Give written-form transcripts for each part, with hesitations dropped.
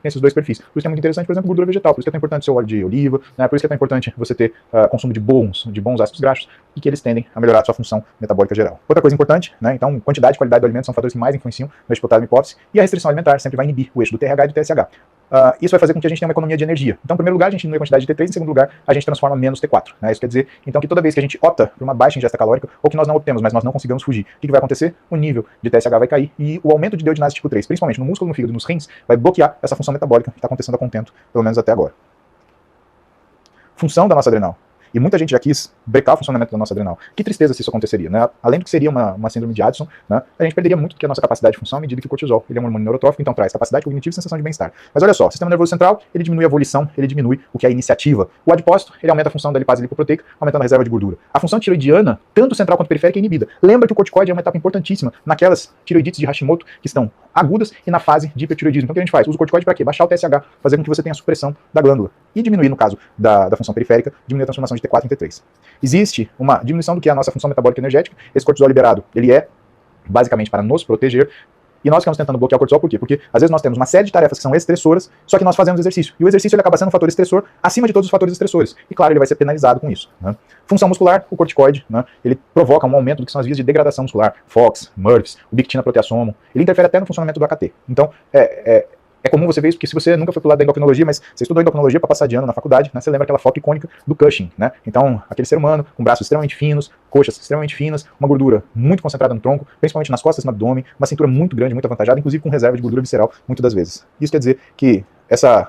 nesses dois perfis. Por isso que é muito interessante, por exemplo, gordura vegetal, por isso que é tão importante o seu óleo de oliva, né? Por isso que é tão importante você ter consumo de bons ácidos graxos, e que eles tendem a melhorar a sua função metabólica geral. Outra coisa importante, né? Então, quantidade e qualidade do alimento são fatores que mais influenciam no eixo hipotálamo hipófise, e a restrição alimentar sempre vai inibir o eixo do TRH e do TSH. Isso vai fazer com que a gente tenha uma economia de energia. Então, em primeiro lugar, a gente diminui a quantidade de T3, em segundo lugar, a gente transforma menos T4. Né? Isso quer dizer, então, que toda vez que a gente opta por uma baixa ingesta calórica, ou que nós não obtemos, mas nós não consigamos fugir, o que vai acontecer? O nível de TSH vai cair e o aumento de deutinase tipo 3, principalmente no músculo, no fígado e nos rins, vai bloquear essa função metabólica que está acontecendo a contento, pelo menos até agora. Função da nossa adrenal. E muita gente já quis brecar o funcionamento da nossa adrenal. Que tristeza se isso aconteceria, né? Além do que seria uma síndrome de Addison, né? A gente perderia muito do que a nossa capacidade de função à medida que o cortisol, ele é um hormônio neurotrófico, então traz capacidade cognitiva e sensação de bem-estar. Mas olha só, o sistema nervoso central, ele diminui a volição, ele diminui o que é a iniciativa. O adipócito, ele aumenta a função da lipase lipoproteica, aumentando a reserva de gordura. A função tiroidiana, tanto central quanto periférica, é inibida. Lembra que o corticoide é uma etapa importantíssima naquelas tiroidites de Hashimoto que estão agudas e na fase de hipertiroidismo. Então o que a gente faz? Usa o corticoide para quê? Baixar o TSH, fazer com que você tenha a supressão da glândula. E diminuir, no caso da função periférica, diminuir a transformação de T4 em T3. Existe uma diminuição do que é a nossa função metabólica energética. Esse cortisol liberado, ele é basicamente para nos proteger. E nós ficamos tentando bloquear o cortisol por quê? Porque às vezes nós temos uma série de tarefas que são estressoras, só que nós fazemos exercício. E o exercício ele acaba sendo um fator estressor acima de todos os fatores estressores. E claro, ele vai ser penalizado com isso. Né? Função muscular, o corticoide, né? Ele provoca um aumento do que são as vias de degradação muscular. FOX, MURFs, ubiquitina proteassomo. Ele interfere até no funcionamento do AKT. Então, é comum você ver isso, porque se você nunca foi pro lado da endocrinologia, mas você estudou endocrinologia para passar de ano na faculdade, né, você lembra aquela foto icônica do Cushing, né? Então, aquele ser humano com braços extremamente finos, coxas extremamente finas, uma gordura muito concentrada no tronco, principalmente nas costas e no abdômen, uma cintura muito grande, muito avantajada, inclusive com reserva de gordura visceral, muitas das vezes. Isso quer dizer que essa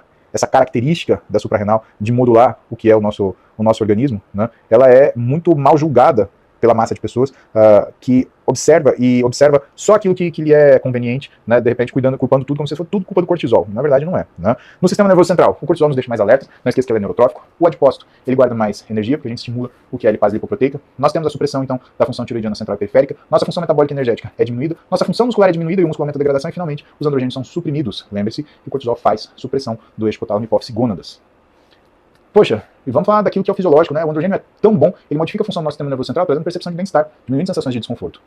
característica da suprarrenal de modular o que é o nosso organismo, né, ela é muito mal julgada pela massa de pessoas que observa só aquilo que lhe é conveniente, né, de repente culpando tudo como se fosse tudo culpa do cortisol. Na verdade não é. Né? No sistema nervoso central, o cortisol nos deixa mais alertas, não esqueça que ele é neurotrófico. O adipócito, ele guarda mais energia, porque a gente estimula o que é a lipase lipoproteica. Nós temos a supressão, então, da função tiroidiana central e periférica. Nossa função metabólica energética é diminuída, nossa função muscular é diminuída e o músculo aumenta a degradação e, finalmente, os androgênios são suprimidos. Lembre-se que o cortisol faz supressão do eixo hipotálamo hipófise gônadas. Poxa, e vamos falar daquilo que é o fisiológico, né? O androgênio é tão bom, ele modifica a função do nosso sistema nervoso central, trazendo percepção de bem-estar, diminuindo sensações de desconforto.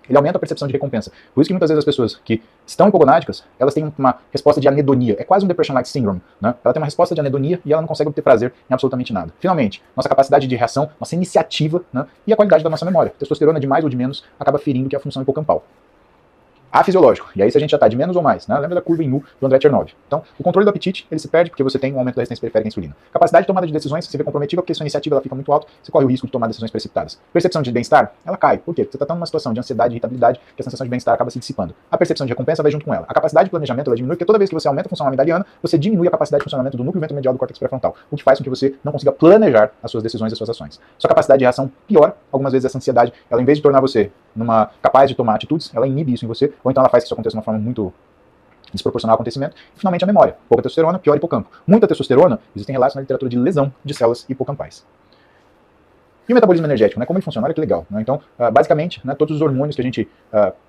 Ele aumenta a percepção de recompensa. Por isso que muitas vezes as pessoas que estão hipogonáticas, elas têm uma resposta de anedonia. É quase um depression-like syndrome, né? Ela tem uma resposta de anedonia e ela não consegue obter prazer em absolutamente nada. Finalmente, nossa capacidade de reação, nossa iniciativa, né? E a qualidade da nossa memória. Testosterona de mais ou de menos acaba ferindo que é a função hipocampal. Afisiológico, e aí se a gente já está de menos ou mais, né? Lembra da curva em U do André Chernow. Então, o controle do apetite, ele se perde porque você tem um aumento da resistência periférica à insulina. Capacidade de tomada de decisões se vê comprometida porque sua iniciativa ela fica muito alta, você corre o risco de tomar decisões precipitadas. Percepção de bem-estar, ela cai. Por quê? Porque você está numa situação de ansiedade e irritabilidade que a sensação de bem-estar acaba se dissipando. A percepção de recompensa vai junto com ela. A capacidade de planejamento ela diminui porque toda vez que você aumenta a função amigdaliana, você diminui a capacidade de funcionamento do núcleo ventromedial do córtex pré-frontal, o que faz com que você não consiga planejar as suas decisões e as suas ações. Sua capacidade de reação piora, algumas vezes essa ansiedade, ela em vez de tornar você capaz de tomar atitudes, ela inibe isso em você, ou então ela faz que isso aconteça de uma forma muito desproporcional ao acontecimento. E finalmente a memória. Pouca testosterona, pior hipocampo. Muita testosterona, existem relatos na literatura de lesão de células hipocampais. E o metabolismo energético, né? Como ele funciona? Olha que legal. Né? Então, basicamente, né, todos os hormônios que a gente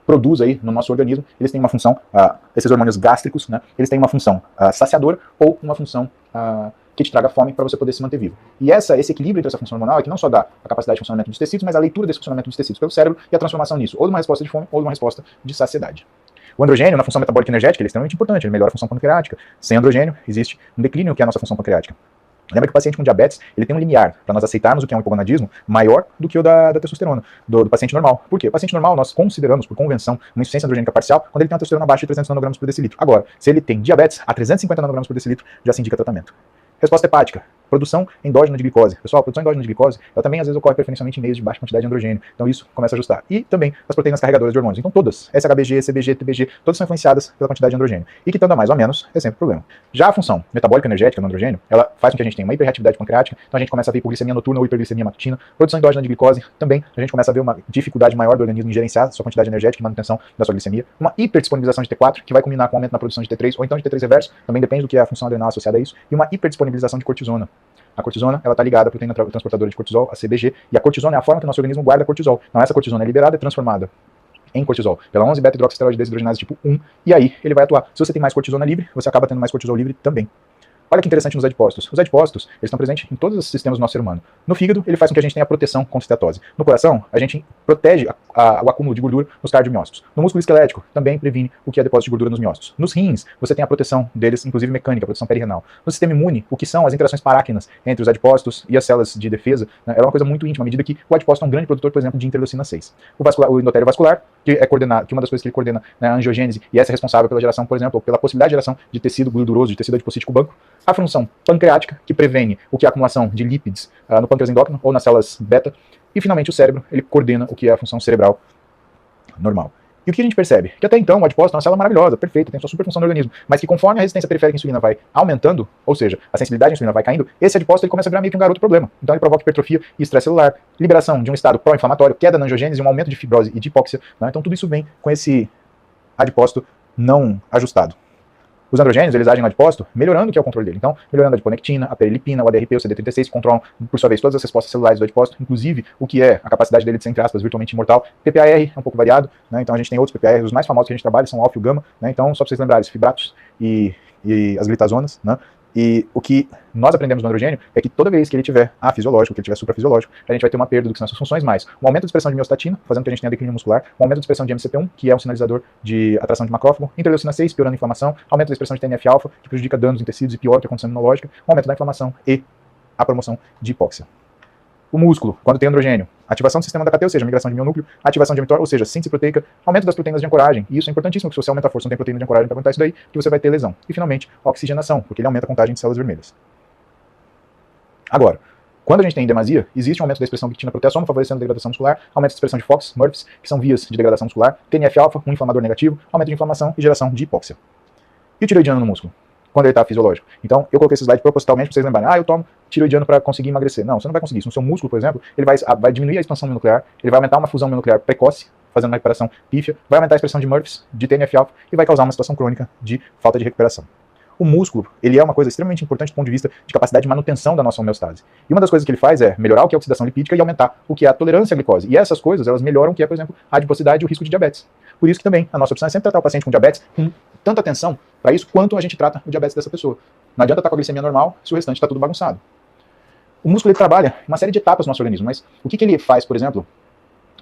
produz aí no nosso organismo, eles têm uma função, esses hormônios gástricos, né, eles têm uma função saciadora ou uma função que te traga fome para você poder se manter vivo. E esse equilíbrio entre essa função hormonal é que não só dá a capacidade de funcionamento dos tecidos, mas a leitura desse funcionamento dos tecidos pelo cérebro e a transformação nisso, ou de uma resposta de fome ou de uma resposta de saciedade. O androgênio, na função metabólica energética, ele é extremamente importante, ele melhora a função pancreática. Sem androgênio, existe um declínio que é a nossa função pancreática. Lembra que o paciente com diabetes, ele tem um limiar, para nós aceitarmos o que é um hipogonadismo, maior do que o da testosterona, do paciente normal. Por quê? O paciente normal, nós consideramos, por convenção, uma insuficiência androgênica parcial, quando ele tem uma testosterona abaixo de 300 nanogramos por decilitro. Agora, se ele tem diabetes, a 350 nanogramos por decilitro, já se indica tratamento. Resposta hepática. Produção endógena de glicose. Pessoal, a produção endógena de glicose, ela também às vezes ocorre preferencialmente em meios de baixa quantidade de androgênio. Então isso começa a ajustar. E também as proteínas carregadoras de hormônios. Então todas, SHBG, CBG, TBG, todas são influenciadas pela quantidade de androgênio. E que tanto a mais ou a menos é sempre problema. Já a função metabólica energética no androgênio, ela faz com que a gente tenha uma hiperreatividade pancreática, então a gente começa a ver hipoglicemia noturna ou hiperglicemia matutina. Produção endógena de glicose, também a gente começa a ver uma dificuldade maior do organismo em gerenciar a sua quantidade energética e manutenção da sua glicemia. Uma hiperdisponibilização de T4, que vai combinar com o aumento na produção de T3, ou então de T3 reverso, também depende do que é a função adrenal associada a isso. E uma hiperdisponibilização de cortisona. A cortisona, ela está ligada à proteína transportadora de cortisol, a CBG, e a cortisona é a forma que o nosso organismo guarda cortisol. Então essa cortisona é liberada e transformada em cortisol pela 11-beta-hidroxisteroide desidrogenase tipo 1, e aí ele vai atuar. Se você tem mais cortisona livre, você acaba tendo mais cortisol livre também. Olha que interessante nos adipócitos. Os adipócitos, eles estão presentes em todos os sistemas do nosso ser humano. No fígado, ele faz com que a gente tenha proteção contra estetose. No coração, a gente protege o acúmulo de gordura nos cardiomiócitos. No músculo esquelético, também previne o que é depósito de gordura nos miócitos. Nos rins, você tem a proteção deles, inclusive mecânica, a proteção perirenal. No sistema imune, o que são as interações paráquinas entre os adipócitos e as células de defesa, né, é uma coisa muito íntima, à medida que o adipócito é um grande produtor, por exemplo, de interleucina 6. O endotélio vascular, que é coordenado, que uma das coisas que ele coordena, né, a angiogênese, e essa é responsável pela geração, por exemplo, ou pela possibilidade de geração de tecido gorduroso, de tecido adipocítico branco. A função pancreática, que prevene o que é a acumulação de lípides no pâncreas endócrino ou nas células beta. E, finalmente, o cérebro, ele coordena o que é a função cerebral normal. E o que a gente percebe? Que até então o adipócito é uma célula maravilhosa, perfeita, tem sua super função no organismo, mas que conforme a resistência periférica à insulina vai aumentando, ou seja, a sensibilidade à insulina vai caindo, esse adipócito ele começa a virar meio que um garoto problema. Então ele provoca hipertrofia e estresse celular, liberação de um estado pró-inflamatório, queda na angiogênese, um aumento de fibrose e de hipóxia, né? Então tudo isso vem com esse adipócito não ajustado. Os androgênios, eles agem no adipócito, melhorando o que é o controle dele. Então, melhorando a adiponectina, a perilipina, o ADRP, o CD36, que controlam, por sua vez, todas as respostas celulares do adipócito, inclusive o que é a capacidade dele de ser, entre aspas, virtualmente imortal. PPAR é um pouco variado, né? Então a gente tem outros PPAR, os mais famosos que a gente trabalha são o alfa e o gama, né? Então, só para vocês lembrarem, fibratos e as glitazonas, né? E o que nós aprendemos no androgênio é que toda vez que ele tiver afisiológico, que ele tiver suprafisiológico, a gente vai ter uma perda do que são essas funções, mais um aumento da expressão de miostatina, fazendo que a gente tenha declínio muscular, um aumento da expressão de MCP1, que é um sinalizador de atração de macrófago, interleucina 6, piorando a inflamação, aumento da expressão de TNF-alfa, que prejudica danos em tecidos e piora a condição imunológica, um aumento da inflamação e a promoção de hipóxia. O músculo, quando tem androgênio, ativação do sistema da KT, ou seja, migração de mionúcleo, ativação de mTOR, ou seja, síntese proteica, aumento das proteínas de ancoragem. E isso é importantíssimo, porque se você aumenta a força, não tem proteína de ancoragem para aguentar isso daí, que você vai ter lesão. E finalmente, oxigenação, porque ele aumenta a contagem de células vermelhas. Agora, quando a gente tem em demasia, existe um aumento da expressão de quitina-proteasoma, favorecendo a degradação muscular, aumento da expressão de FOX, MURPs, que são vias de degradação muscular, TNF-alfa, um inflamador negativo, aumento de inflamação e geração de hipóxia. E o tiroidiano no músculo? Quando ele está fisiológico. Então, eu coloquei esse slide propositalmente para vocês lembrarem. Eu tomo tiroidiano para conseguir emagrecer. Não, você não vai conseguir isso. No seu músculo, por exemplo, ele vai diminuir a expansão mononuclear, ele vai aumentar uma fusão mononuclear precoce, fazendo uma recuperação pífia, vai aumentar a expressão de MURPs, de TNF-alfa e vai causar uma situação crônica de falta de recuperação. O músculo, ele é uma coisa extremamente importante do ponto de vista de capacidade de manutenção da nossa homeostase. E uma das coisas que ele faz é melhorar o que é a oxidação lipídica e aumentar o que é a tolerância à glicose. E essas coisas, elas melhoram o que é, por exemplo, a adiposidade e o risco de diabetes. Por isso que também a nossa opção é sempre tratar o paciente com diabetes com tanta atenção para isso quanto a gente trata o diabetes dessa pessoa. Não adianta estar com a glicemia normal se o restante está tudo bagunçado. O músculo ele trabalha uma série de etapas no nosso organismo, mas o que ele faz, por exemplo,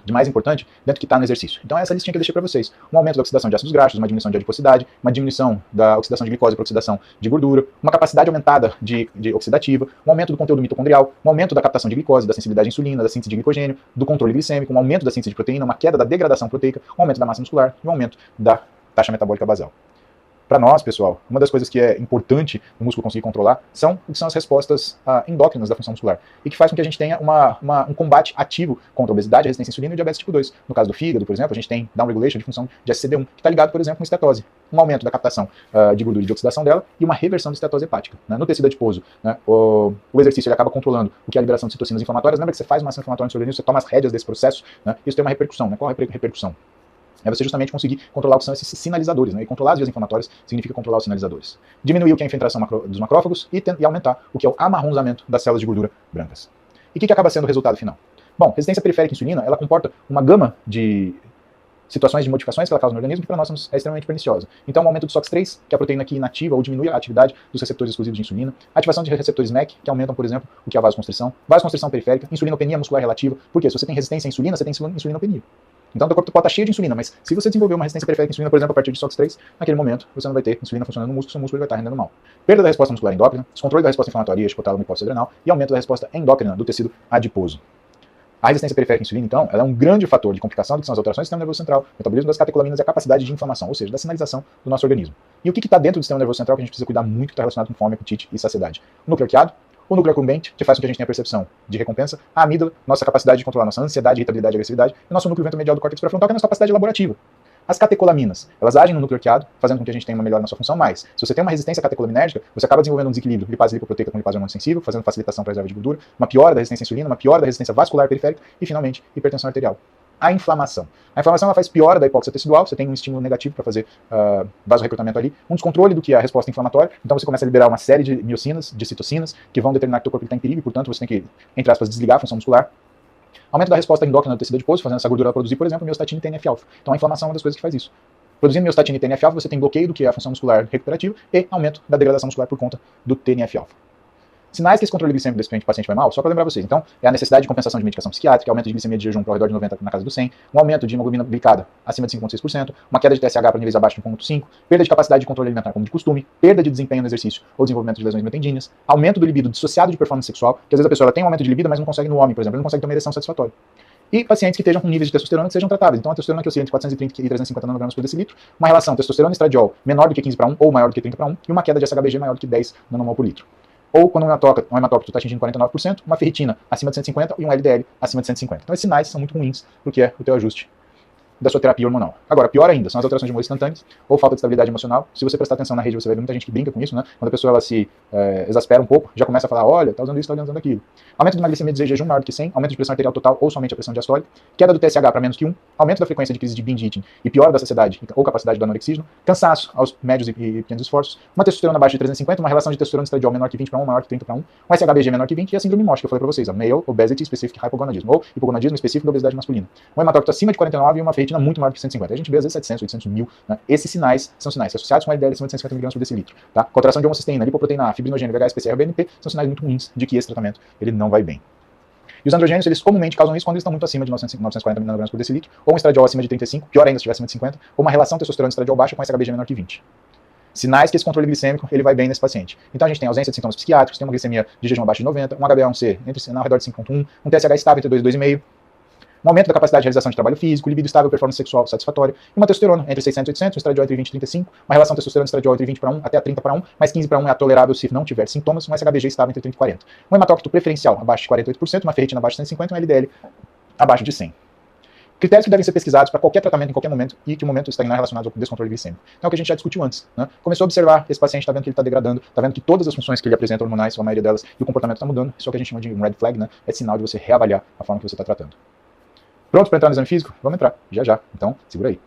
de mais importante dentro que está no exercício? Então essa listinha que eu deixei para vocês. Um aumento da oxidação de ácidos graxos, uma diminuição de adiposidade, uma diminuição da oxidação de glicose para oxidação de gordura, uma capacidade aumentada de oxidativa, um aumento do conteúdo mitocondrial, um aumento da captação de glicose, da sensibilidade à insulina, da síntese de glicogênio, do controle glicêmico, um aumento da síntese de proteína, uma queda da degradação proteica, um aumento da massa muscular e um aumento da taxa metabólica basal. Para nós, pessoal, uma das coisas que é importante o músculo conseguir controlar são as respostas endócrinas da função muscular e que faz com que a gente tenha um combate ativo contra a obesidade, a resistência à insulina e o diabetes tipo 2. No caso do fígado, por exemplo, a gente tem downregulation de função de SCD1, que está ligado, por exemplo, com estetose. Um aumento da captação de gordura e de oxidação dela e uma reversão da estetose hepática. Né? No tecido adiposo, né, o exercício ele acaba controlando o que é a liberação de citocinas inflamatórias. Lembra que você faz uma ação inflamatória no seu organismo, você toma as rédeas desse processo, né? Isso tem uma repercussão. Né? Qual é a repercussão? É você justamente conseguir controlar o que são esses sinalizadores, né? E controlar as vias inflamatórias significa controlar os sinalizadores. Diminuir o que é a infiltração dos macrófagos e aumentar o que é o amarronzamento das células de gordura brancas. E o que acaba sendo o resultado final? Bom, resistência periférica à insulina, ela comporta uma gama de situações de modificações que ela causa no organismo que para nós é extremamente perniciosa. Então, o aumento do SOX3, que é a proteína que inativa ou diminui a atividade dos receptores exclusivos de insulina, ativação de receptores MEC, que aumentam, por exemplo, o que é a vasoconstrição periférica, insulinopenia muscular relativa, porque se você tem resistência à insulina, você tem insulinopenia. Então, o teu corpo pode estar cheio de insulina, mas se você desenvolver uma resistência periférica à insulina, por exemplo, a partir de SOX3, naquele momento você não vai ter insulina funcionando no músculo, seu músculo vai estar rendendo mal. Perda da resposta muscular endócrina, descontrole da resposta inflamatória, hipotálamo e hipófise adrenal e aumento da resposta endócrina do tecido adiposo. A resistência periférica à insulina, então, ela é um grande fator de complicação do que são as alterações do sistema nervoso central, metabolismo das catecolaminas e a capacidade de inflamação, ou seja, da sinalização do nosso organismo. E o que está dentro do sistema nervoso central que a gente precisa cuidar muito, que está relacionado com fome, apetite e saciedade? O núcleo arqueado, o núcleo accumbente, que faz com que a gente tenha a percepção de recompensa, a amígdala, nossa capacidade de controlar nossa ansiedade, irritabilidade e agressividade, e o nosso núcleo ventromedial do córtex pré-frontal, que é a nossa capacidade elaborativa. As catecolaminas, elas agem no núcleo arqueado, fazendo com que a gente tenha uma melhora na sua função, mas se você tem uma resistência catecolaminérgica, você acaba desenvolvendo um desequilíbrio lipase lipoproteica com lipase hormônio-sensível, fazendo facilitação para a reserva de gordura, uma piora da resistência à insulina, uma piora da resistência vascular periférica e, finalmente, hipertensão arterial. A inflamação. A inflamação ela faz piora da hipóxia tecidual, você tem um estímulo negativo para fazer vasorrecrutamento ali, um descontrole do que é a resposta inflamatória, então você começa a liberar uma série de miocinas, de citocinas, que vão determinar que o teu corpo está em perigo e, portanto, você tem que, entre aspas, desligar a função muscular. Aumento da resposta endócrina do tecido adiposo, fazendo essa gordura produzir, por exemplo, miostatina e TNF-alfa. Então a inflamação é uma das coisas que faz isso. Produzindo miostatina e TNF-alfa, você tem bloqueio do que é a função muscular recuperativa e aumento da degradação muscular por conta do TNF-alfa. Sinais que esse controle glicêmico desse paciente vai mal, só para lembrar vocês. Então, é a necessidade de compensação de medicação psiquiátrica, aumento de glicemia de jejum para ao redor de 90 na casa do 100, um aumento de hemoglobina glicada acima de 5,6%, uma queda de TSH para níveis abaixo de 1,5%, perda de capacidade de controle alimentar como de costume, perda de desempenho no exercício ou desenvolvimento de lesões miotendíneas, aumento do libido dissociado de performance sexual, que às vezes a pessoa ela tem um aumento de libido, mas não consegue no homem, por exemplo, ele não consegue ter uma ereção satisfatória. E pacientes que estejam com níveis de testosterona que sejam tratáveis. Então a testosterona que oscila entre 430 e 350 nanogramas por decilitro, uma relação testosterona e estradiol menor do que 15:1 ou maior do que 30:1 e uma queda de SHBG maior do que 10 nanomol por litro. Ou quando um hematócrito está atingindo 49%, uma ferritina acima de 150 e um LDL acima de 150. Então esses sinais são muito ruins do que é o teu ajuste da sua terapia hormonal. Agora, pior ainda, são as alterações de humor instantâneas ou falta de estabilidade emocional. Se você prestar atenção na rede, você vai ver muita gente que brinca com isso, né? Quando a pessoa ela se exaspera um pouco, já começa a falar, olha, tá usando isso, tá usando aquilo. Aumento de uma glicemia de jejum maior do que 100, aumento de pressão arterial total ou somente a pressão diastólica, queda do TSH para menos que 1, aumento da frequência de crise de binge eating e pior da saciedade ou capacidade do anorexismo, cansaço aos médios e pequenos esforços, uma testosterona abaixo de 350, uma relação de testosterona e estradiol menor que 20:1, maior que 30:1, um SHBG menor que 20 e a síndrome MOSH que eu falei para vocês, Male Obesity Specific Hypogonadism, ou hipogonadismo específico da obesidade masculina. Um hematócrito acima de 49 e uma ferritina muito maior que 150. A gente vê às vezes 700, 800 mil. Né? Esses sinais são sinais associados com LDL acima de 150 mg por decilitro. Tá? Contração de homocisteína, lipoproteína A, fibrinogênio, VHS, PCR, BNP são sinais muito ruins de que esse tratamento ele não vai bem. E os androgênios, eles comumente causam isso quando eles estão muito acima de 940 mg por decilitro, ou um estradiol acima de 35, pior ainda se estiver acima de 50, ou uma relação testosterona e estradiol baixa com SHBG menor que 20. Sinais que esse controle glicêmico ele vai bem nesse paciente. Então a gente tem ausência de sintomas psiquiátricos, tem uma glicemia de jejum abaixo de 90, um HbA1c ao redor de 5,1, um TSH estável entre 2 e 2,5, um aumento da capacidade de realização de trabalho físico, libido estável, performance sexual satisfatória, e uma testosterona entre 600 e 800, um estradiol entre 20 e 35, uma relação testosterona e estradiol entre 20:1 até 30:1, mais 15:1 é tolerável se não tiver sintomas, um SHBG estável entre 30 e 40. Um hematócrito preferencial abaixo de 48%, uma ferritina abaixo de 150 e um LDL abaixo de 100. Critérios que devem ser pesquisados para qualquer tratamento em qualquer momento e que o momento estagnar relacionados ao descontrole glicêmico. Então é o que a gente já discutiu antes. Né? Começou a observar, esse paciente está vendo que ele está degradando, está vendo que todas as funções que ele apresenta hormonais, a maioria delas, e o comportamento está mudando, isso é o que a gente chama de um red flag, né? É sinal de você reavaliar a forma que você está tratando. Pronto para entrar no exame físico? Vamos entrar, já já. Então, segura aí.